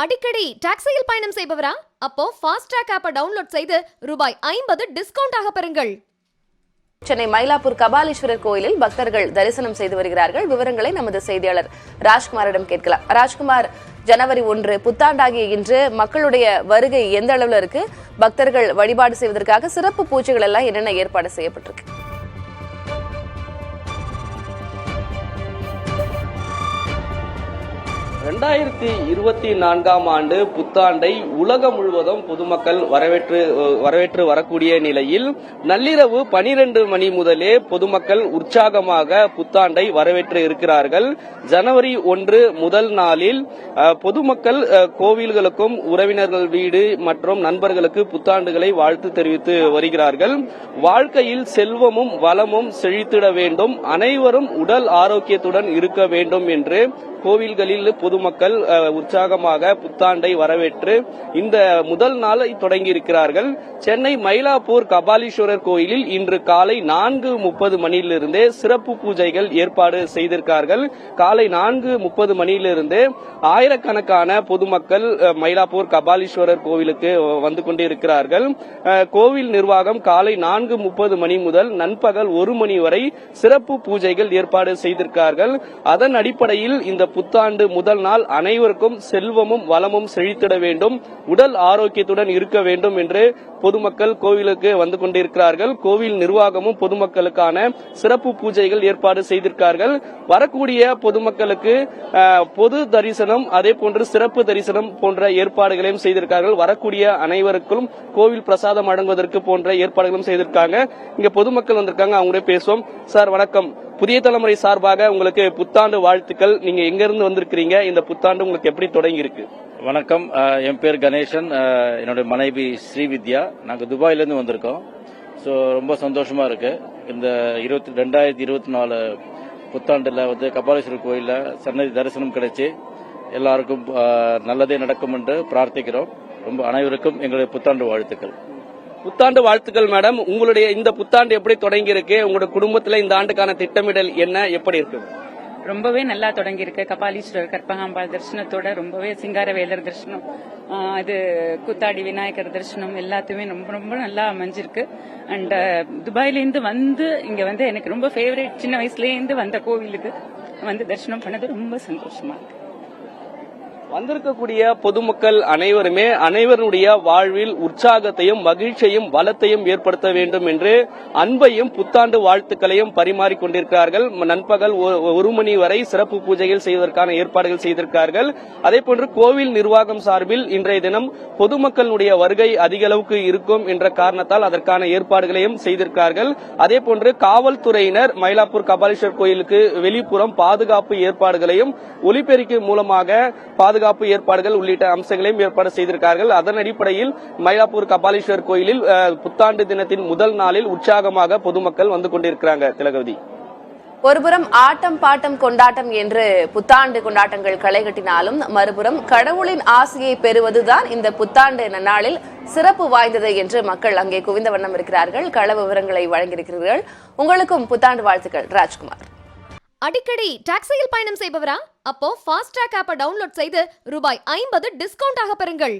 அடிக்கடி டாக்ஸியில் பயணம் செய்பவரா? அப்போ ஃபாஸ்ட் ட்ராக் ஆப்பை டவுன்லோட் செய்து ரூபாய் 50 டிஸ்கவுண்ட் ஆக பெறுங்கள். சென்னை மயிலாப்பூர் கபாலீஸ்வரர் கோயிலில் பக்தர்கள் தரிசனம் செய்து வருகிறார்கள். விவரங்களை நமது செய்தியாளர் ராஜ்குமாரிடம் கேட்கலாம். ராஜ்குமார், ஜனவரி 1 புத்தாண்டாகிய இன்று மக்களுடைய வருகை எந்த அளவுல இருக்கு? பக்தர்கள் வழிபாடு செய்வதற்காக சிறப்பு பூஜைகள் எல்லாம் என்னென்ன ஏற்பாடு செய்யப்பட்டிருக்கு? 2024ஆம் ஆண்டு புத்தாண்டை உலகம் முழுவதும் பொதுமக்கள் வரவேற்று வரக்கூடிய நிலையில் நள்ளிரவு 12 மணி முதலே பொதுமக்கள் உற்சாகமாக புத்தாண்டை வரவேற்று இருக்கிறார்கள். ஜனவரி 1 முதல் நாளில் பொதுமக்கள் கோவில்களுக்கும் உறவினர்கள் வீடு மற்றும் நண்பர்களுக்கு புத்தாண்டுகளை வாழ்த்து தெரிவித்து வருகிறார்கள். வாழ்க்கையில் செல்வமும் வளமும் செழித்திட வேண்டும், அனைவரும் உடல் ஆரோக்கியத்துடன் இருக்க வேண்டும் என்று கோவில்களில் பொதுமக்கள் உற்சாகமாக புத்தாண்டை வரவேற்று இந்த முதல் நாளை தொடங்கி இருக்கிறார்கள். சென்னை மயிலாப்பூர் கபாலீஸ்வரர் கோயிலில் இன்று காலை 4:30 மணியிலிருந்தே சிறப்பு பூஜைகள் ஏற்பாடு செய்திருக்கார்கள். காலை 4:30 மணியிலிருந்து ஆயிரக்கணக்கான பொதுமக்கள் மயிலாப்பூர் கபாலீஸ்வரர் கோவிலுக்கு வந்து கொண்டிருக்கிறார்கள். கோவில் நிர்வாகம் காலை 4:30 மணி முதல் நண்பகல் 1 மணி வரை சிறப்பு பூஜைகள் ஏற்பாடு செய்திருக்கிறார்கள். அதன் அடிப்படையில் இந்த புத்தாண்டு முதல் நாள் அனைவருக்கும் செல்வமும் வளமும் செழித்திட வேண்டும், உடல் ஆரோக்கியத்துடன் இருக்க வேண்டும் என்று பொதுமக்கள் கோவிலுக்கு வந்து கொண்டிருக்கிறார்கள். கோவில் நிர்வாகமும் பொதுமக்களுக்கான சிறப்பு பூஜைகள் ஏற்பாடு செய்திருக்கிறார்கள். வரக்கூடிய பொதுமக்களுக்கு பொது தரிசனம், அதே போன்று சிறப்பு தரிசனம் போன்ற ஏற்பாடுகளையும் செய்திருக்கிறார்கள். வரக்கூடிய அனைவருக்கும் கோவில் பிரசாதம் வழங்குவதற்கு போன்ற ஏற்பாடுகளும் செய்திருக்காங்க. இங்க பொதுமக்கள் வந்திருக்காங்க, அவங்களே பேசுவோம். சார் வணக்கம். புதிய தலைமுறை சார்பாக உங்களுக்கு புத்தாண்டு வாழ்த்துக்கள். நீங்க எங்க இருந்து வந்திருக்கிறீங்க? இந்த புத்தாண்டு உங்களுக்கு எப்படி தொடங்கி இருக்கு? வணக்கம், என் பேர் கணேசன், என்னுடைய மனைவி ஸ்ரீவித்யா. நாங்கள் துபாயிலேருந்து வந்திருக்கோம். ஸோ ரொம்ப சந்தோஷமா இருக்கு. இந்த 2024 புத்தாண்டில் கபாலீஸ்வரர் கோயிலில் சன்னதி தரிசனம் கிடைச்சி எல்லாருக்கும் நல்லதே நடக்கும் என்று பிரார்த்திக்கிறோம். ரொம்ப அனைவருக்கும் எங்களுடைய புத்தாண்டு வாழ்த்துக்கள். புத்தாண்டு வாழ்த்துக்கள் மேடம். உங்களுடைய இந்த புத்தாண்டு எப்படி தொடங்கி இருக்கு? உங்களுடைய குடும்பத்துல இந்த ஆண்டுக்கான திட்டமிடல் என்ன, எப்படி இருக்கு? ரொம்பவே நல்லா தொடங்கி இருக்கு. கபாலீஸ்வரர் கற்பகாம்பாள் தரிசனத்தோட ரொம்பவே சிங்காரவேலர் தரிசனம், இது கூத்தாடி விநாயகர் தரிசனம் எல்லாத்தையுமே ரொம்ப ரொம்ப நல்லா அமைஞ்சிருக்கு. அண்ட் துபாயிலேருந்து வந்து இங்க எனக்கு ரொம்ப ஃபேவரட், சின்ன வயசுலேருந்து வந்த கோவிலுக்கு வந்து தரிசனம் பண்ணது ரொம்ப சந்தோஷமா இருக்கு. வந்திருக்கக்கூடிய பொதுமக்கள் அனைவருடைய வாழ்வில் உற்சாகத்தையும் மகிழ்ச்சியையும் வளத்தையும் ஏற்படுத்த வேண்டும் என்று அன்பையும் புத்தாண்டு வாழ்த்துக்களையும் பரிமாறிக் கொண்டிருக்கிறார்கள். நண்பகல் 1 மணி வரை சிறப்பு பூஜைகள் செய்வதற்கான ஏற்பாடுகள் செய்திருக்கிறார்கள். அதேபோன்று கோவில் நிர்வாகம் சார்பில் இன்றைய தினம் பொதுமக்களுடைய வருகை அதிக அளவுக்கு இருக்கும் என்ற காரணத்தால் அதற்கான ஏற்பாடுகளையும் செய்திருக்கிறார்கள். அதேபோன்று காவல்துறையினர் மயிலாப்பூர் கபாலீஸ்வரர் கோயிலுக்கு வெளிப்புறம் பாதுகாப்பு ஏற்பாடுகளையும் ஒலிபெருக்கி மூலமாக பாதுகாப்பு ஏற்பாடுகள் உள்ளிட்ட அம்சங்களையும் ஏற்பாடு செய்திருக்கிறார்கள். அதன் அடிப்படையில் மயிலாப்பூர் கபாலீஸ்வரர் கோயிலில் புத்தாண்டு தினத்தின் முதல் நாளில் உற்சாகமாக பொதுமக்கள் வந்து கொண்டிருக்கிறாங்க. திலகவதி, ஒருபுறம் ஆட்டம் பாட்டம் கொண்டாட்டம் என்று புத்தாண்டு கொண்டாட்டங்கள் களை கட்டினாலும் மறுபுறம் கடவுளின் ஆசையை பெறுவதுதான் இந்த புத்தாண்டு நன்னாளில் சிறப்பு வாய்ந்தது என்று மக்கள் அங்கே குவிந்த வண்ணம் இருக்கிறார்கள். கள விவரங்களை வழங்கியிருக்கிறீர்கள். உங்களுக்கும் புத்தாண்டு வாழ்த்துக்கள் ராஜ்குமார். அடிக்கடி டாக்ஸியில் பயணம் செய்பவரா? அப்போ ஃபாஸ்ட் ட்ராக் ஆப்பை டவுன்லோட் செய்து ரூபாய் 50 டிஸ்கவுண்ட் ஆக பெறுங்கள்.